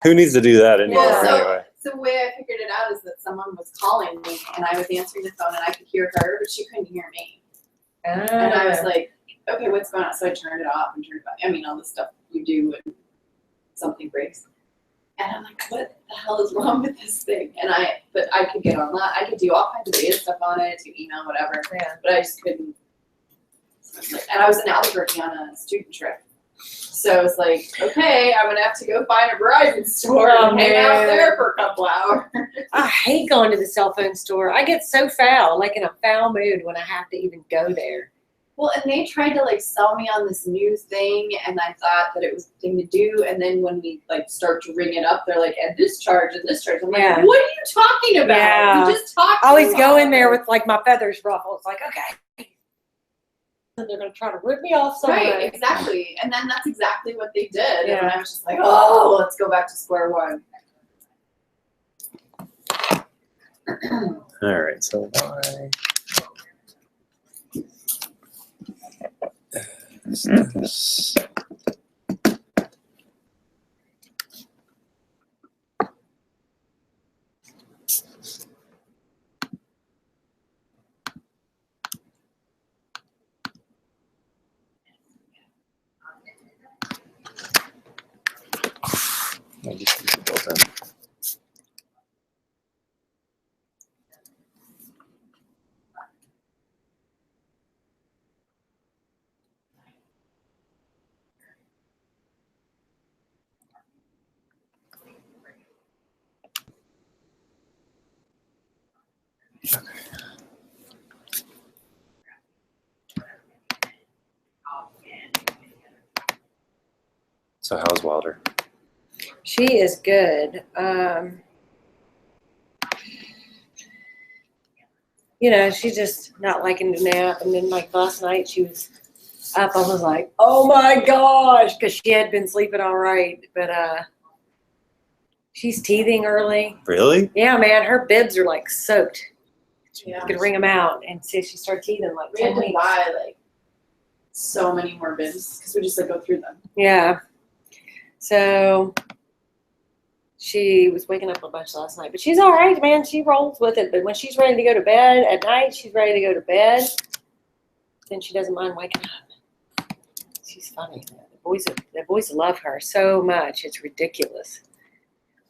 Who needs to do that anymore? Well, Anyway. so the way I figured it out is that someone was calling me, and I was answering the phone, and I could hear her, but she couldn't hear me. And I was like, okay, what's going on? So I turned it off and turned it back. I mean, all the stuff you do when something breaks. And I'm like, what the hell is wrong with this thing? But I could get online. I could do all kinds of data stuff on it, do email, whatever. Yeah. But I just couldn't. And I was in Albuquerque on a student trip. So it's like, okay, I'm gonna have to go find a Verizon store and hang out there for a couple hours. I hate going to the cell phone store. I get so foul, like in a foul mood when I have to even go there. Well, and they tried to like sell me on this new thing, and I thought that it was the thing to do. And then when we like start to ring it up, they're like, and this charge and this charge. I'm like, what are you talking about? Yeah. We just talked. I always go in there with like my feathers ruffled. It's like, okay. And they're going to try to rip me off somewhere. Right, exactly. And then that's exactly what they did. Yeah. And I was just like, oh, let's go back to square one. All right, so why? I just use it built in. So how's Wilder? She is good. You know, she's just not liking to nap. And then like last night she was up. I was like, oh my gosh, because she had been sleeping all right. But she's teething early. Really? Yeah, man, her bibs are like soaked. Yeah. You could wring them out and see she started teething like We had 10 to weeks. buy like so many more bins because we just like go through them. Yeah. So she was waking up a bunch last night, but she's all right, man. She rolls with it. But when she's ready to go to bed at night, she's ready to go to bed. Then she doesn't mind waking up. She's funny. The boys love her so much. It's ridiculous.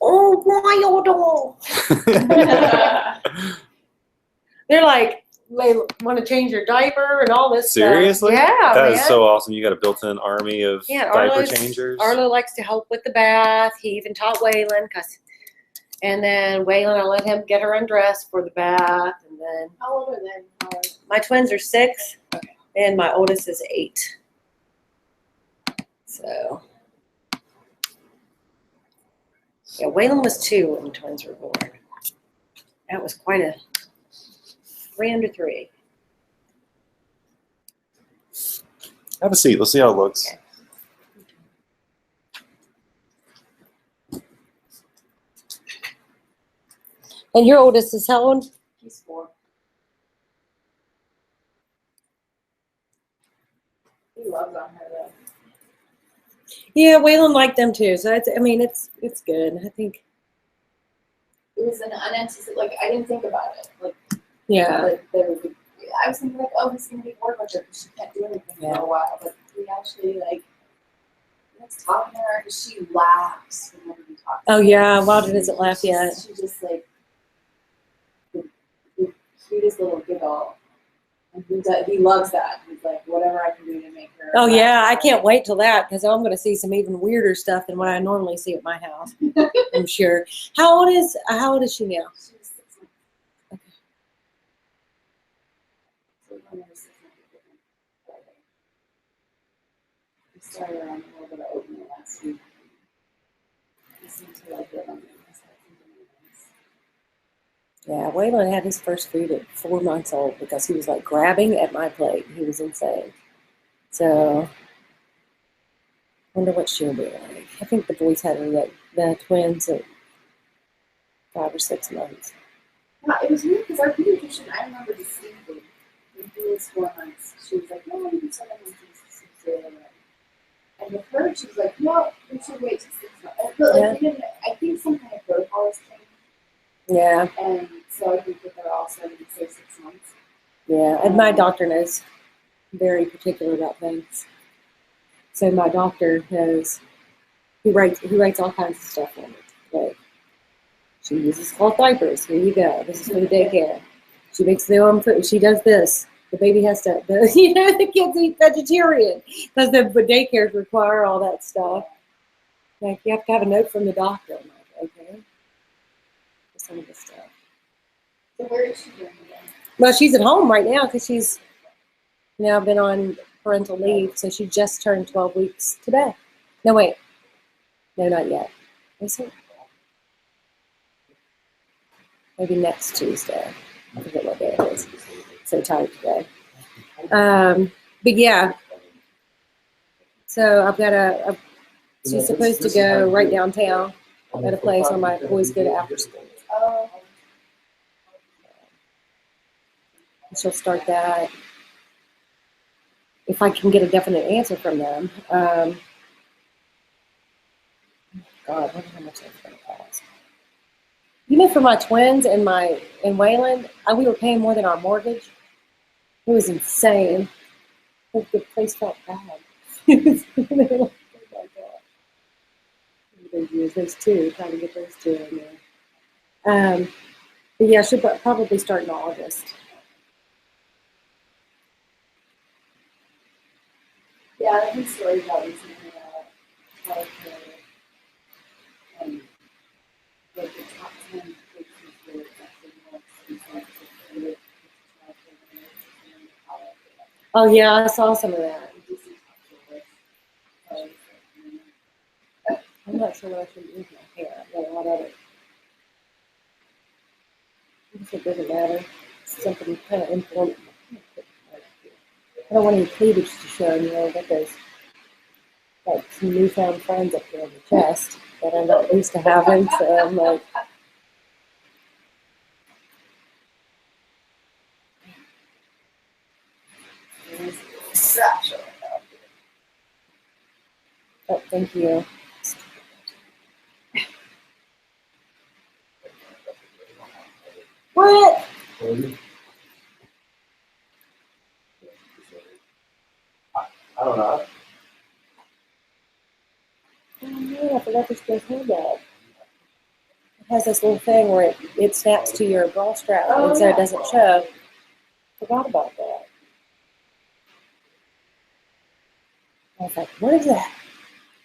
Oh, Wilder. They're like, they want to change your diaper and all this Seriously? stuff. Yeah, That man. is so awesome. You got a built-in army of diaper changers. Arlo likes to help with the bath. He even taught Waylon, and then Waylon, I let him get her undressed for the bath. And then How old are they? my twins are 6, and my oldest is 8. So yeah, Waylon was 2 when the twins were born. That was quite a 3 under 3. Have a seat. Let's see how it looks. Okay. And your oldest is how old? He's 4. He loves on her though. Yeah, Waylon liked them too. So it's good. I think. It was an unanticipated. Like I didn't think about it. Like Yeah. that they would be. I was thinking like, oh, he's gonna be bored with her because she can't do anything for a while. But we actually like. Let's talk to her because she laughs whenever we talk. Oh yeah, Wilder doesn't laugh yet. She just like the cutest little giggle, and he loves that. He's like, whatever I can do to make her. Oh laugh. yeah, I can't wait till that because I'm going to see some even weirder stuff than what I normally see at my house. I'm sure. How old is she now? She was 6 months. Okay. So when I was 6 months, we started on a little bit of oatmeal last week. He seemed to like it on the inside. Yeah, Waylon had his first food at 4 months old because he was like grabbing at my plate. He was insane. So, wonder what she'll be like. I think the boys had her the twins at 5 or 6 months. Yeah, it was weird because our pediatrician, I remember distinctly, when he was 4 months, she was like, no, you can send him into cesarean. And with her, she was like, no, we should wait till 6 months. But like, we didn't, I think some kind of protocol has changed. Yeah. And so I think that they're also going to say 6 months. Yeah. And my doctor knows very particular about things. So my doctor knows he writes all kinds of stuff on it. Like she uses cloth diapers. Here you go. This is for the daycare. She makes their own food. She does this. The baby has to, the kids eat vegetarian because the daycares require all that stuff. Like you have to have a note from the doctor. I'm like, okay. For some of this stuff. So where is she doing again? Well, she's at home right now because she's now been on parental leave. So she just turned 12 weeks today. No, wait. No, not yet. Is it? Maybe next Tuesday. I forget what day it is. So tired today. But yeah. So I've got she's supposed to go right downtown at a place where my boys go to after school. She'll start that if I can get a definite answer from them. God, I wonder how much that's going to cost. For my twins and Wayland, we were paying more than our mortgage. It was insane. The place felt bad. Oh my God. Those two, trying to get those two in there. But yeah, she'll probably start in August. Yeah, I think stories about these healthcare and like the top 10 places where it's actually more expensive to Oh yeah, I saw some of that. I'm not sure what I should use my hair. I've got a lot of it. I guess it doesn't matter. It's something kind of important. I don't want any cleavage to show. I got those like some newfound friends up here on the chest that I'm not used to having. So I'm like, oh, thank you. What? I don't know. Oh man, I forgot this goes hand up. It has this little thing where it snaps to your bra strap and so it doesn't show. Forgot about that. I was like, what is that?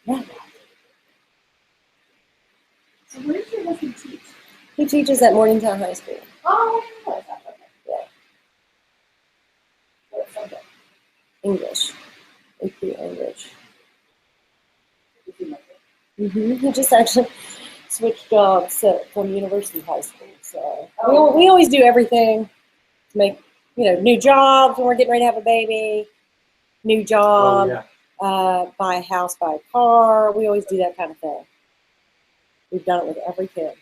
Yeah. So where does your husband teach? He teaches at Morningtown High School. Oh, I know that. Okay. Yeah. What subject? English. AP English. He just actually switched jobs from University High School. So we always do everything to make, new jobs when we're getting ready to have a baby, new job, buy a house, buy a car. We always do that kind of thing. We've done it with every kid.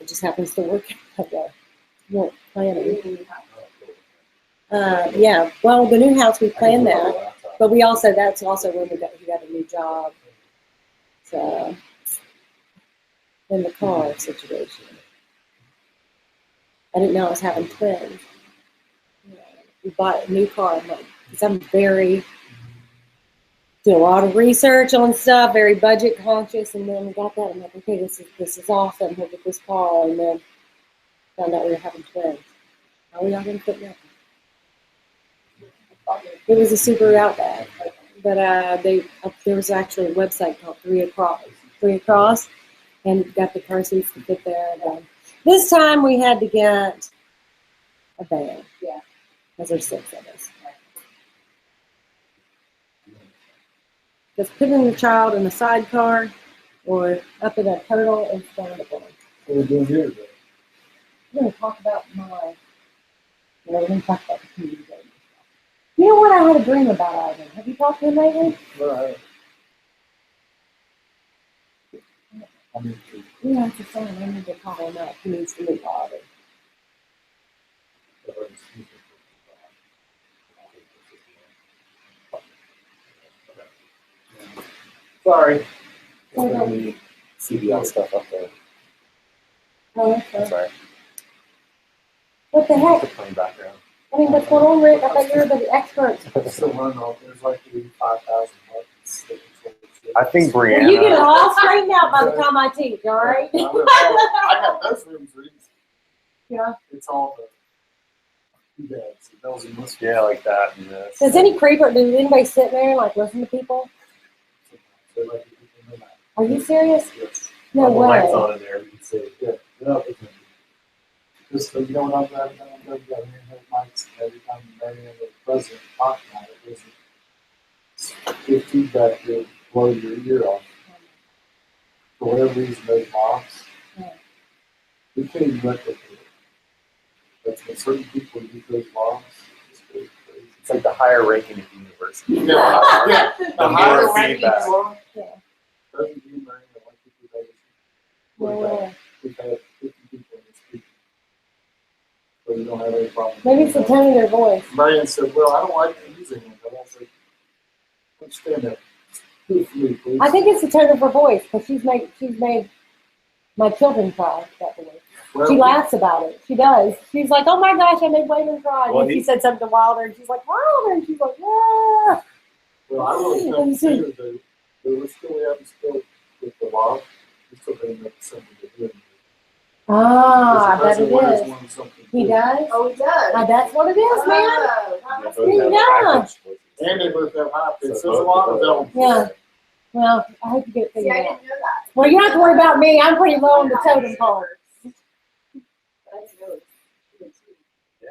It just happens to work that way. We weren't planning. Yeah, well, the new house, we planned that. But that's also when he got a new job. So, in the car situation. I didn't know I was having twins. We bought a new car, because I'm do a lot of research on stuff, very budget conscious, and then we got that. I'm like, okay, this is awesome. We'll get this car, and then found out we were having twins. How are we not going to put nothing? It was a Subaru Outback, but there was actually a website called Three Across, and got the car seats to fit there. And this time we had to get a van. Yeah. Because there's 6 of us. Because putting the child in the sidecar or up in a turtle is wonderful. What are we doing here today? We're going to talk about we're going to talk about the community. You know what I had a dream about, Ivan? Have you talked to him lately? Right. Yeah, it's a son. I need to call him up. He needs to meet Ivan. Sorry. Oh, no. The CBL stuff up there. Oh, okay. That's right. What the heck? The plain background. I mean, what's going on, Rick? I thought you were the expert. So there's like 85,000 buttons. I think Well, Brianna. you get it all straightened out by the time I teach, all right? I got those rooms reads. Yeah. It's all the beds, the bells and whistles. Yeah, like that and this. Does anybody sit there and like listen to people? So like people know that. Are you serious? Yes. No the way. lights on in there. We can see. Yeah. Yeah. Just so you know what I'm driving down, I've got handheld mics every time Marianne or the president talk about it. There's feedback that blow your ear off. For whatever reason, those mobs, we can't even replicate it. But when certain people use those mobs, it's really crazy. It's like the higher ranking at the university. Yeah. The more feedback. Yeah. Doesn't do Marianne like people that No way. we've had 50 people in this speaking. So you don't have any problem. Maybe it's the tone of their voice. Marianne said, well, I don't like using it, but I was like, understand that. Do it for me, please. I think it's the tone of her voice because she's made my children cry that way. Well, She laughs about it. She does. She's like, "Oh my gosh, I made Waylon cry." Well, And she said something to Wilder, and she's like, "Wilder," and she's like, "Yeah." Well, I really consider that we're still having still with the law. We still having something to do. Ah, I bet it is. Something He too. does. Oh, he does. That's what it is, man. Oh, Yeah, that's both Yeah. have high pitched voices. And they both have high pitch. So There's a both lot of of those. them. Yeah. Well, I hope you get it See, figured I out. didn't know that. Well, you don't have to worry about me. I'm pretty low on the totem pole. I didn't know it. Yeah.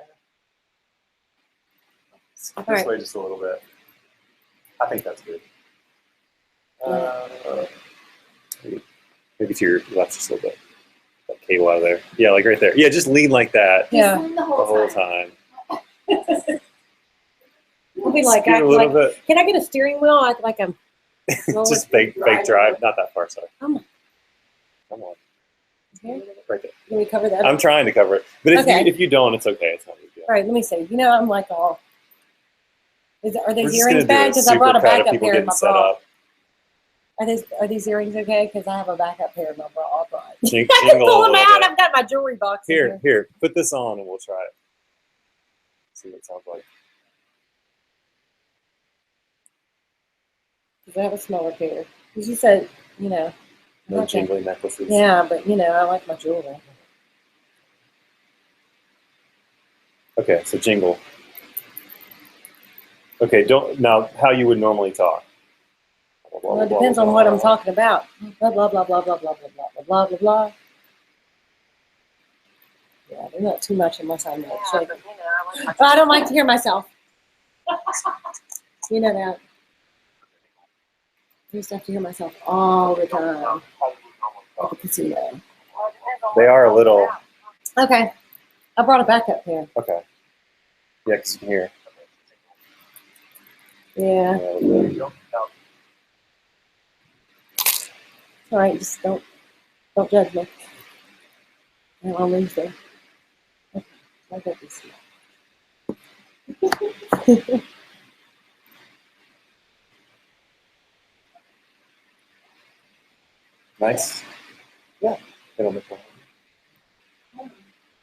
Skip All this right. way just a little bit. I think that's good. Maybe to your left just a little bit. That cable out of there. Yeah, like right there. Yeah, just lean like that Yeah. Just the the whole whole time. time. I'll be like, Scoot a little bit. can I get a steering wheel? Like I'm. Just fake drive. Not that far, sorry. Come on. Come on. Okay. Right there. Can we cover that? I'm trying to cover it. But Okay. if you don't, it's okay. It's not a big deal. All right, let me see. You know, I'm like all. Are We're these just earrings gonna do bad? a Because I brought a super cut of backup people pair in getting my set bra. up. Are these earrings okay? Because I have a backup pair in my bra. I brought. Jing- I can jingle pull a them little out. bit. I've got my jewelry box in Here, here. Put this on and we'll try it. See what it sounds like. Because I have a smaller pair. Because you said, you know. No okay. jingly necklaces. Yeah, but you know, I like my jewelry. Okay, so jingle. Okay, don't now how you would normally talk. Blah, blah, Well, it blah, depends blah, on what blah. I'm talking about. Blah blah blah blah blah blah blah blah blah blah blah. Yeah, there's not too much unless I'm like shaking. But I don't like to hear myself. You know that. I used to have to hear myself all the time at the casino. They are a little Okay, I brought a backup pair. okay. Yeah, because you can hear. Yeah, Yeah, all right. Just don't judge me. And I'll lose them. I got this. nice. Yeah. Get on the phone.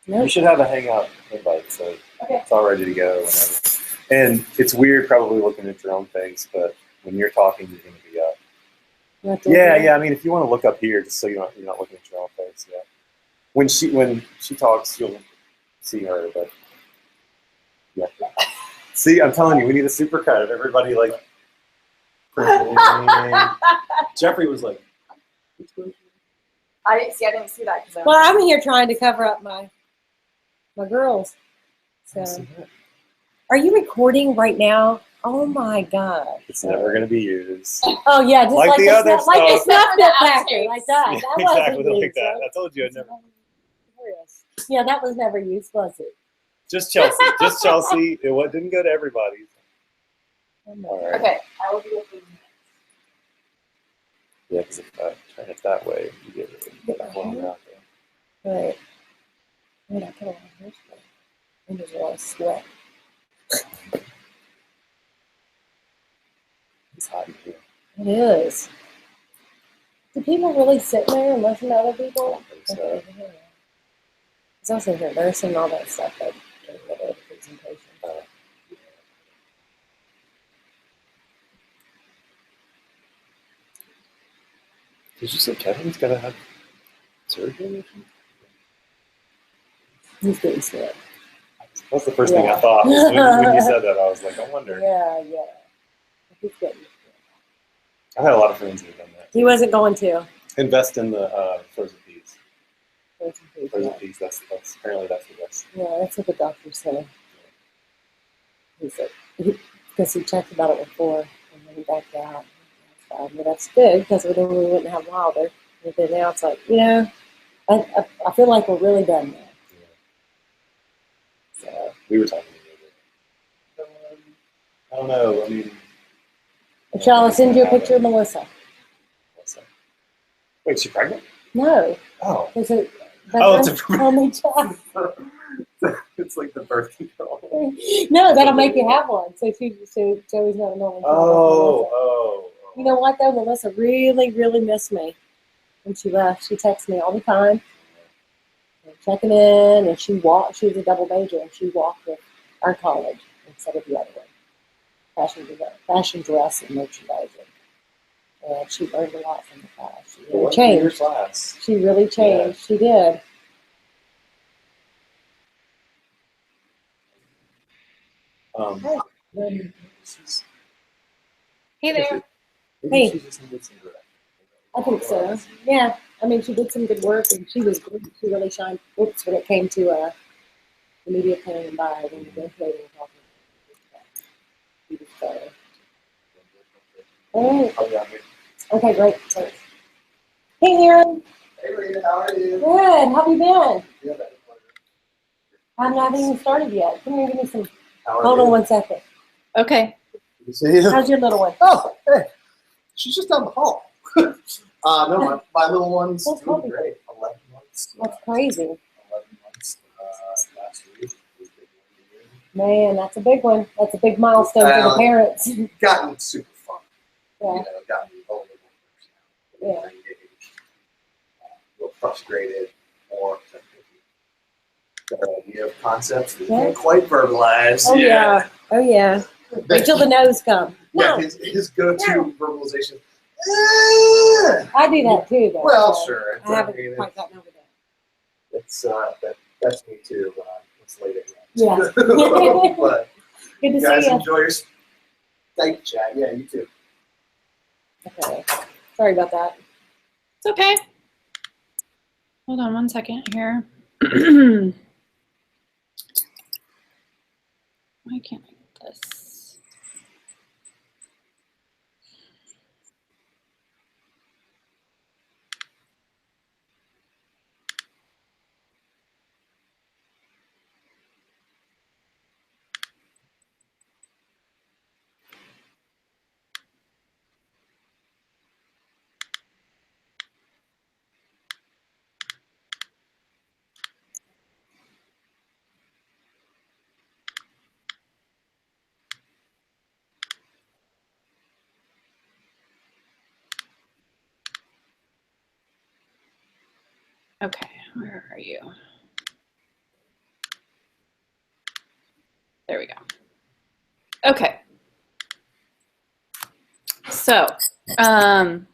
Nope. You should have a hangout invite, so Okay. it's all ready to go whenever. And it's weird probably looking at your own face, but when you're talking, you're going to be up. You have to- Yeah. I mean, if you want to look up here, just so you're not looking at your own face. Yeah. When she talks, you'll see her. But yeah. See, I'm telling you, we need a supercut of everybody like. Jeffrey was like. I didn't see that because Well, I'm here trying to cover up my girls. So, are you recording right now? Oh my God! It's never going to be used. Oh yeah, just Like like the a other snap, like a stuff. snapback factor, like that. Yeah, That exactly wasn't like used, that. right? I told you I'd never. Yeah, that was never used, was it? Just Chelsea. Just Chelsea. It didn't go to everybody. All right. Okay, I will be looking. Yeah, because if I turn it that way, you get that one out there. Right. Wait, I put a lot of hairspray. And there's a lot of sweat. It's hot in here. It is. Do people really sit there and listen to other people? So, It's also here nursing all that stuff that came with the presentation. did you say Kevin's gonna have surgery? He's getting sick. That's the first thing I Yeah. thought was when you said that. I was like, I wonder. Yeah. He's getting sick. I've had a lot of friends who've done that. He wasn't going to. Invest in the frozen peas. Yeah, Frozen peas. That's apparently that's the best. that's what the doctor said. He said, because he checked about it before and then he backed out. But that's good because then we wouldn't have Wilder. And then now it's like, I feel like we're really done now. So, We were talking about it. I don't know. I mean, shall I send you a picture of Melissa? what's that? Wait, is she pregnant? No, Oh. because it. Oh, it's It's like the birth control. no, that'll make you have one. So Joey's not a normal. Oh. You know what though? Melissa really, really missed me when she left. She texts me all the time, checking in, and she walked. She was a double major, and she walked with our college instead of the other one. Fashion dress and merchandising. And she learned a lot from the class. She really changed. Class. She really changed. Yeah. She did. Hey there. Hey. She just needed some direct. I think so. Yeah. I mean, she did some good work, and she was good. She really shined. Oops, when it came to the media planning and buy, when the decorating and talking. She was better. All right. Oh, yeah, Okay, great. Thanks. Hey, Aaron. Hey, Rita, how are you? Good. How have you been? Yeah, that's I haven't even started yet. Come here, give me some. How are Hold you? on 1 second. Okay. Good to see you. How's your little one? Oh, hey, she's just down the hall. No, my little one's That's doing healthy. great. 11 months. That's crazy. 11 months last week. Man, that's a big one. That's a big milestone for the parents. Gotten super fun. Yeah. Gotten vulnerable. Yeah. Engaged. A little frustrated. More. The idea of concepts that you can't quite verbalize. Oh yeah. Oh yeah. Wait till the nose comes. Yeah, No, his go-to No. verbalization. I do that too, though. Well, so sure. I haven't quite gotten over that. It's that's me too. It's late again. Yeah. But Good to you guys see you. enjoy your Skype chat. Yeah, you too. Okay. Sorry about that. It's okay. Hold on 1 second here. Why can't I get this? Okay, where are you? There we go. Okay. So, I'm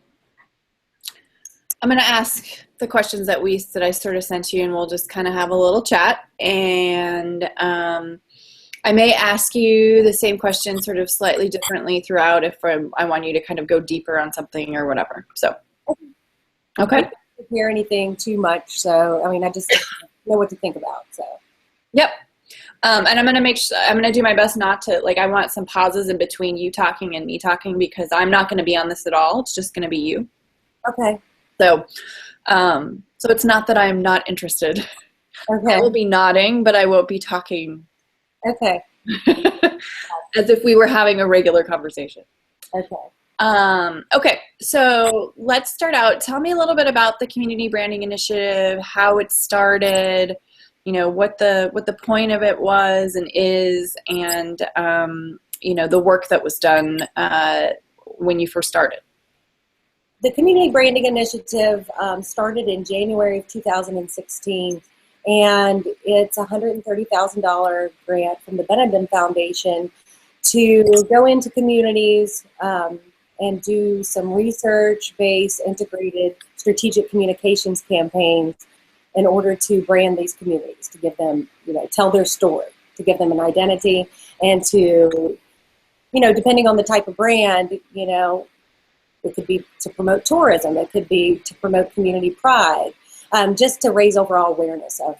going to ask the questions that I sort of sent you, and we'll just kind of have a little chat. And I may ask you the same question sort of slightly differently throughout if I want you to kind of go deeper on something or whatever. So, okay. I don't hear anything too much, so I mean, I just know what to think about. So. Yep. And I'm gonna do my best not to, like, I want some pauses in between you talking and me talking because I'm not gonna be on this at all. It's just gonna be you. Okay. So, so it's not that I'm not interested. Okay. I will be nodding, but I won't be talking Okay. as if we were having a regular conversation. Okay. Okay, so let's start out. Tell me a little bit about the Community Branding Initiative, how it started, you know, what the point of it was and is, and you know, the work that was done when you first started. the Community Branding Initiative started in January of 2016, and it's a $130,000 grant from the Benetton Foundation to go into communities and do some research-based integrated strategic communications campaigns in order to brand these communities, to give them, tell their story, to give them an identity, and to, depending on the type of brand, it could be to promote tourism, it could be to promote community pride, just to raise overall awareness of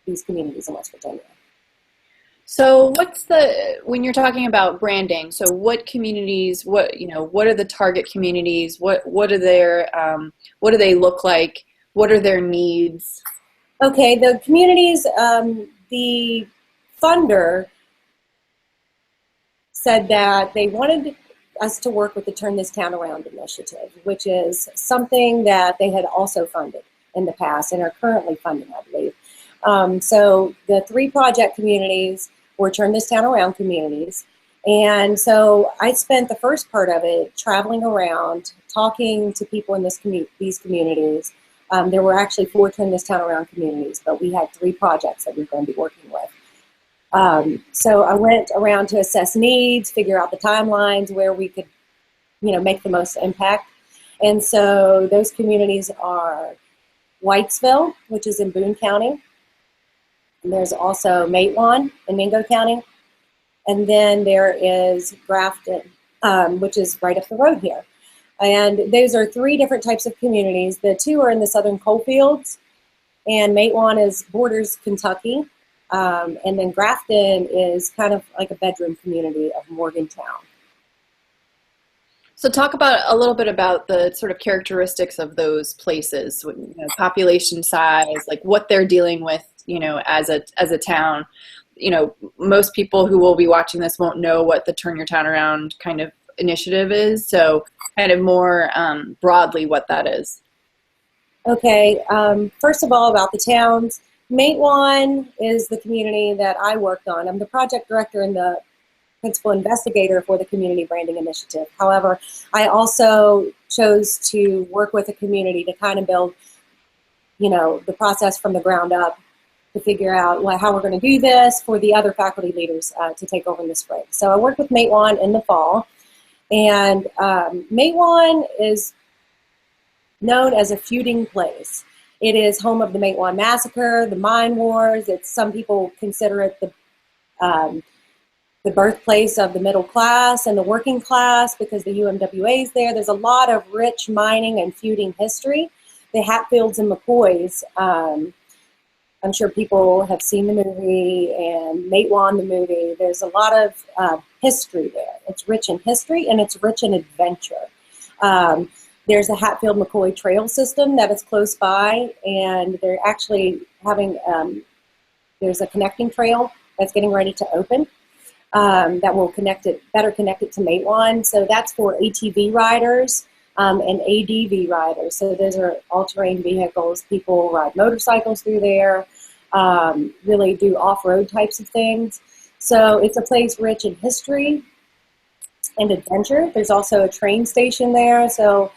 these communities in West Virginia. So when you're talking about branding, so what communities, what are the target communities? What do they look like? What are their needs? Okay, the communities, the funder said that they wanted us to work with the Turn This Town Around initiative, which is something that they had also funded in the past and are currently funding, I believe. So the 3 project communities were Turn This Town Around communities. And so I spent the first part of it traveling around, talking to people in these communities. There were actually 4 Turn This Town Around communities, but we had 3 projects that we were going to be working with. So I went around to assess needs, figure out the timelines where we could, make the most impact. And so those communities are Whitesville, which is in Boone County. And there's also Matewan in Mingo County. And then there is Grafton, which is right up the road here. And those are 3 different types of communities. The 2 are in the southern coalfields, and Matewan borders Kentucky. And then Grafton is kind of like a bedroom community of Morgantown. So talk a little bit about the sort of characteristics of those places, population size, like what they're dealing with, as a town. Most people who will be watching this won't know what the Turn Your Town Around kind of initiative is. So kind of more broadly what that is. Okay, first of all, about the towns. Matewan is the community that I worked on. I'm the project director and the principal investigator for the Community Branding Initiative. However, I also chose to work with a community to kind of build, the process from the ground up to figure out how we're going to do this for the other faculty leaders to take over in the spring. So I worked with Matewan in the fall, and Matewan is known as a feuding place. It is home of the Matewan Massacre, the Mine Wars. Some people consider it the birthplace of the middle class and the working class because the UMWA is there. There's a lot of rich mining and feuding history. The Hatfields and McCoys, I'm sure people have seen the movie, and Matewan the movie. There's a lot of history there. It's rich in history and it's rich in adventure. There's a Hatfield-McCoy trail system that is close by, and they're actually having, there's a connecting trail that's getting ready to open that will better connect it to Matewan. So that's for ATV riders and ADV riders. So those are all-terrain vehicles. People ride motorcycles through there, really do off-road types of things. So it's a place rich in history and adventure. There's also a train station there. So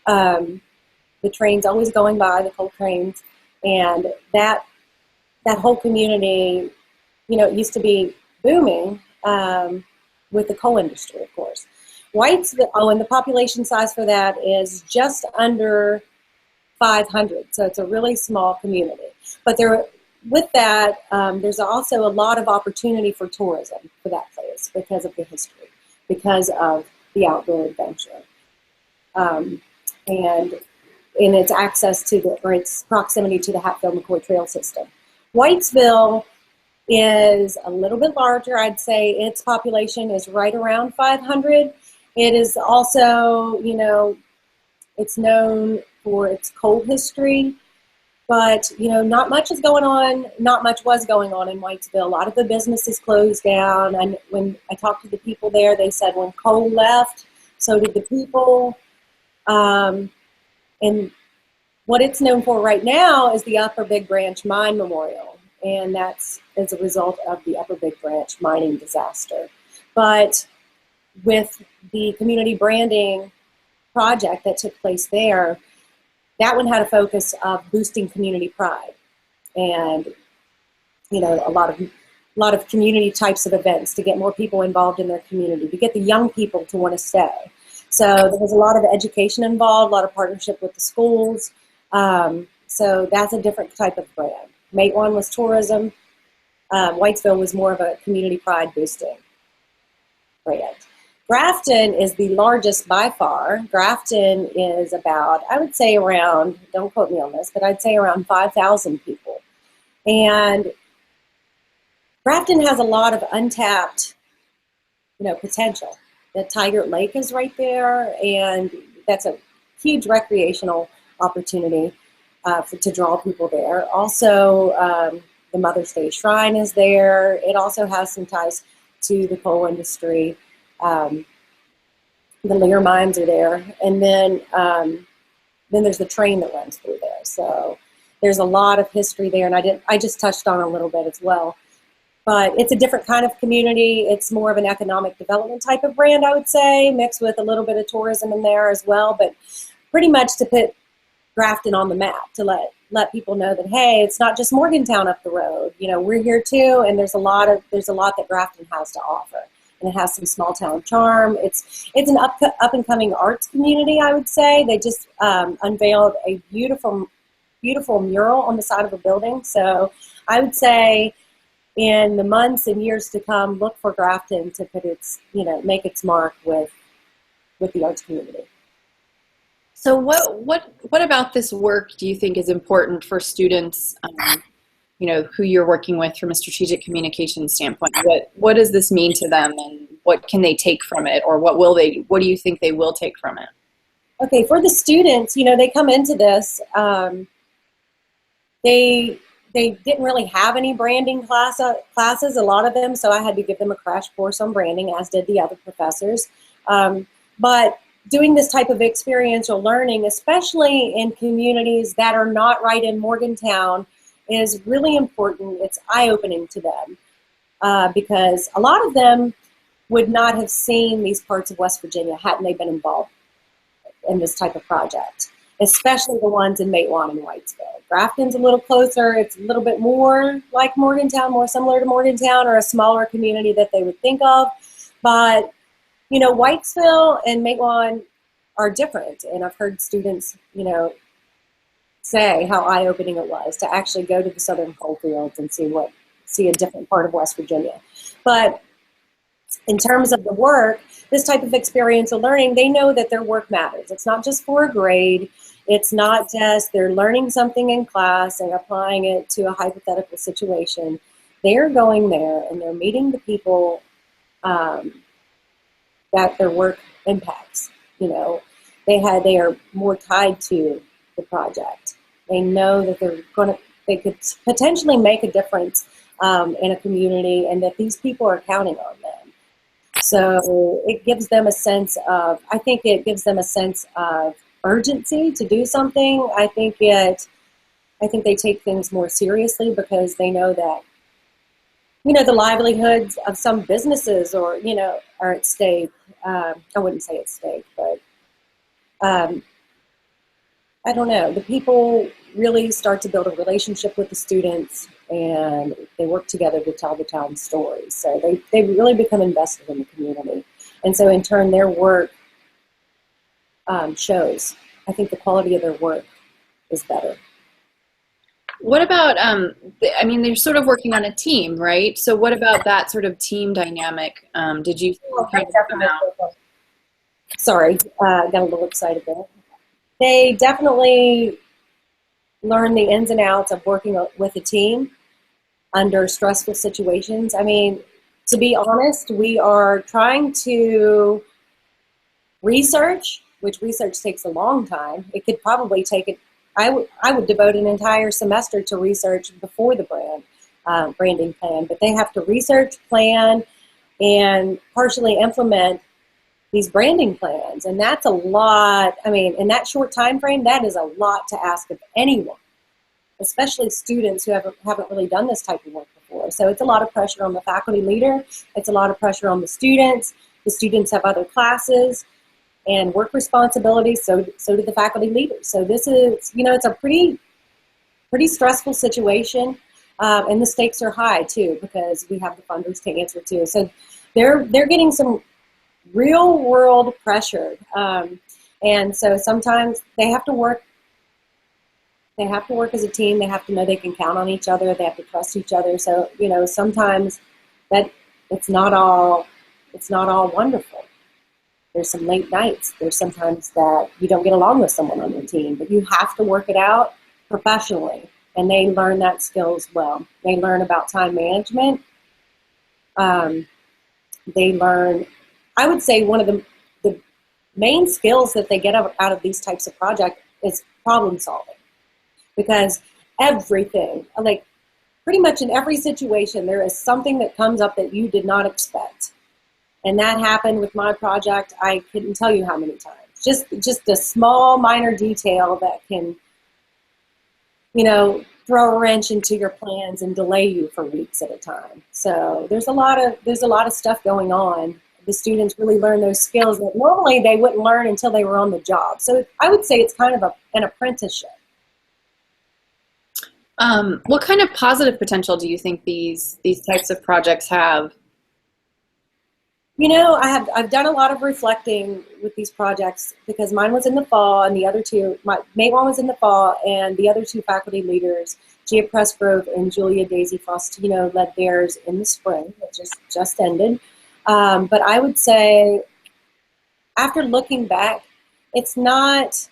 the train's always going by, the coal trains, and that whole community, it used to be booming with the coal industry, of course. Whitesville, and the population size for that is just under 500, so it's a really small community. But with that, there's also a lot of opportunity for tourism for that place because of the history, because of the outdoor adventure. And in its access to or its proximity to the Hatfield-McCoy trail system. Whitesville is a little bit larger. I'd say its population is right around 500. It is also, it's known for its coal history, but, not much is going on, not much was going on in Whitesville. A lot of the businesses closed down, and when I talked to the people there, they said when coal left, so did the people. And what it's known for right now is the Upper Big Branch Mine Memorial, and that's as a result of the Upper Big Branch mining disaster. But with the community branding project that took place there, that one had a focus of boosting community pride, and a lot of community types of events to get more people involved in their community, to get the young people to want to stay. So there was a lot of education involved, a lot of partnership with the schools. So that's a different type of brand. Matewan was tourism. Whitesville was more of a community pride boosting brand. Grafton is the largest by far. Grafton is about, I would say around, don't quote me on this, but I'd say around 5,000 people. And Grafton has a lot of untapped, potential. The Tigert Lake is right there, and that's a huge recreational opportunity to draw people there. Also, the Mother's Day Shrine is there. It also has some ties to the coal industry. The Lear mines are there, and then there's the train that runs through there. So there's a lot of history there, and I just touched on a little bit as well. But it's a different kind of community. It's more of an economic development type of brand, I would say, mixed with a little bit of tourism in there as well. But pretty much to put Grafton on the map, to let people know that, hey, it's not just Morgantown up the road. We're here too, and there's a lot that Grafton has to offer, and it has some small town charm. It's an up and coming arts community, I would say. They just unveiled a beautiful mural on the side of a building. So I would say, in the months and years to come, look for Grafton to put make its mark with the arts community. So what about this work do you think is important for students, who you're working with from a strategic communication standpoint? What does this mean to them, and what can they take from it, or what do you think they will take from it? Okay, for the students, they come into this, they didn't really have any branding classes, a lot of them, so I had to give them a crash course on branding, as did the other professors. But doing this type of experiential learning, especially in communities that are not right in Morgantown, is really important. It's eye-opening to them because a lot of them would not have seen these parts of West Virginia hadn't they been involved in this type of project, especially the ones in Matewan and Whitesville. Grafton's a little closer. It's a little bit more like Morgantown, more similar to Morgantown, or a smaller community that they would think of. But, Whitesville and Matewan are different. And I've heard students, say how eye-opening it was to actually go to the southern coal fields and see a different part of West Virginia. But in terms of the work, this type of experiential learning, they know that their work matters. It's not just for a grade. It's not just they're learning something in class and applying it to a hypothetical situation. They're going there and they're meeting the people that their work impacts. They are more tied to the project. They know that they could potentially make a difference in a community, and that these people are counting on them. So it gives them a sense of, urgency to do something. I think they take things more seriously because they know that, the livelihoods of some businesses are at stake. I wouldn't say at stake, but I don't know. The people really start to build a relationship with the students, and they work together to tell the town's stories. So they really become invested in the community. And so in turn, their work shows. I think the quality of their work is better. What about, they're sort of working on a team, right? So what about that sort of team dynamic? Did you kind of come out? Sorry, got a little excited there. They definitely learn the ins and outs of working with a team under stressful situations. To be honest, we are trying to research, which research takes a long time. It could probably take I would devote an entire semester to research before the branding plan, but they have to research, plan, and partially implement these branding plans. And that's a lot. In that short time frame, that is a lot to ask of anyone, especially students who haven't really done this type of work before. So it's a lot of pressure on the faculty leader. It's a lot of pressure on the students. The students have other classes. and work responsibilities. So do the faculty leaders. So this is, it's a pretty stressful situation. And the stakes are high too, because we have the funders to answer to. So they're getting some real world pressure. And so sometimes they have to work as a team. They have to know they can count on each other. They have to trust each other. So, sometimes that it's not all wonderful. There's some late nights. There's sometimes that you don't get along with someone on your team, but you have to work it out professionally. And they learn that skill as well. They learn about time management. They learn, I would say one of the main skills that they get out of these types of projects is problem solving. Because everything, like pretty much in every situation, there is something that comes up that you did not expect. And that happened with my project. I couldn't tell you how many times. Just a small minor detail that can, throw a wrench into your plans and delay you for weeks at a time. So there's a lot of stuff going on. The students really learn those skills that normally they wouldn't learn until they were on the job. So I would say it's kind of an apprenticeship. What kind of positive potential do you think these types of projects have? I've done a lot of reflecting with these projects because mine was in the fall and the other two, my May one was in the fall and the other two faculty leaders, Gia Pressgrove and Julia Daisy Faustino, led theirs in the spring, which just ended. But I would say after looking back, it's not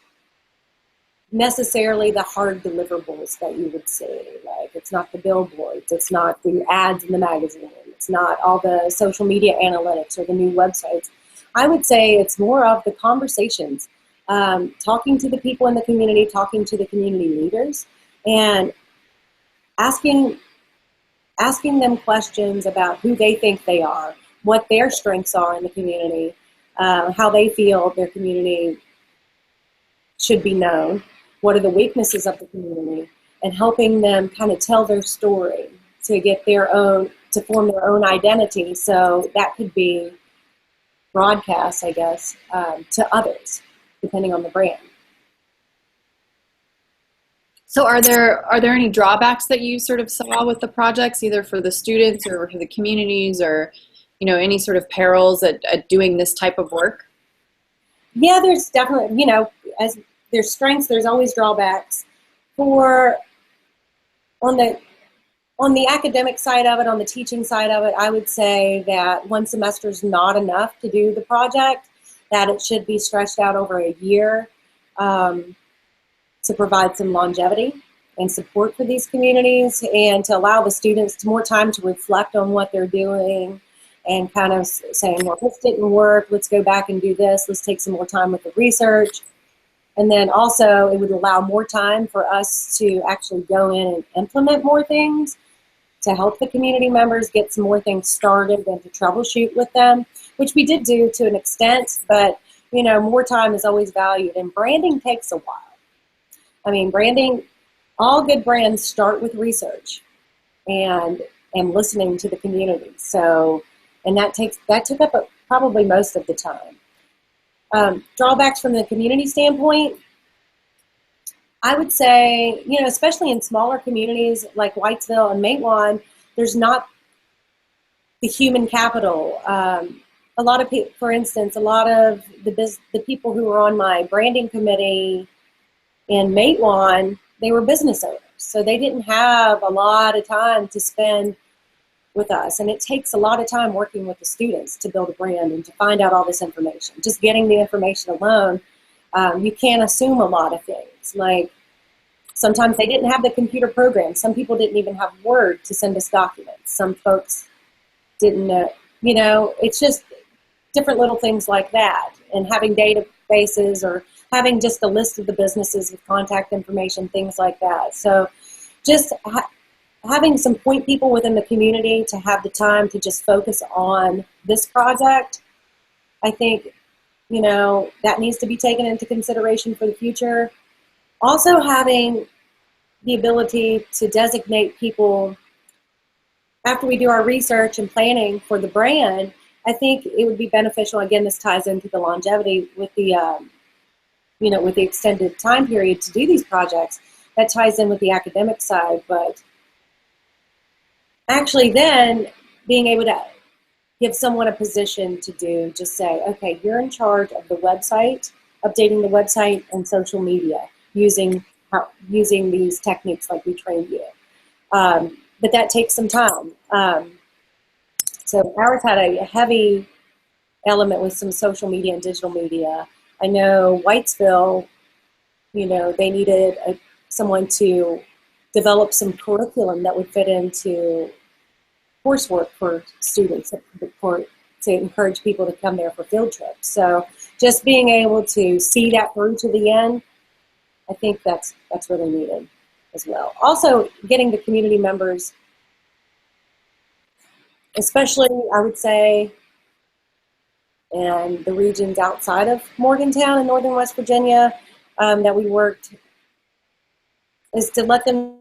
necessarily the hard deliverables that you would see. Like it's not the billboards, it's not the ads in the magazine, it's not all the social media analytics or the new websites. I would say it's more of the conversations, talking to the people in the community, talking to the community leaders, and asking them questions about who they think they are, what their strengths are in the community, how they feel their community should be known, what are the weaknesses of the community, and helping them kind of tell their story to form their own identity. So that could be broadcast, I guess, to others, depending on the brand. So are there any drawbacks that you sort of saw with the projects, either for the students or for the communities, or any sort of perils at doing this type of work? Yeah, there's definitely, as there's strengths, there's always drawbacks. On the academic side of it, on the teaching side of it, I would say that one semester is not enough to do the project, that it should be stretched out over a year to provide some longevity and support for these communities and to allow the students more time to reflect on what they're doing and kind of saying, well, this didn't work, let's go back and do this, let's take some more time with the research. And then also it would allow more time for us to actually go in and implement more things to help the community members get some more things started and to troubleshoot with them, which we did do to an extent, but more time is always valued, and branding takes a while. I mean, branding, all good brands start with research and listening to the community. So, and that took up probably most of the time. Drawbacks from the community standpoint, I would say, especially in smaller communities like Whitesville and Matewan, there's not the human capital. A lot of people, for instance, a lot of the people who were on my branding committee in Matewan, they were business owners. So they didn't have a lot of time to spend with us. And it takes a lot of time working with the students to build a brand and to find out all this information. Just getting the information alone, you can't assume a lot of things. Like sometimes they didn't have the computer program. Some people didn't even have Word to send us documents. Some folks didn't know, it's just different little things like that. And having databases or having just a list of the businesses with contact information, things like that. So just having some point people within the community to have the time to just focus on this project, I think, that needs to be taken into consideration for the future. Also having the ability to designate people after we do our research and planning for the brand, I think it would be beneficial. Again, this ties into the longevity with the, with the extended time period to do these projects. That ties in with the academic side, but actually then being able to give someone a position to do, just say, okay, you're in charge of the website, updating the website and social media using these techniques like we trained you. But that takes some time. So ours had a heavy element with some social media and digital media. I know Whitesville, they needed someone to develop some curriculum that would fit into coursework for students, to encourage people to come there for field trips. So just being able to see that through to the end, I think that's really needed as well. Also, getting the community members, especially I would say, and the regions outside of Morgantown and northern West Virginia that we worked, is to let them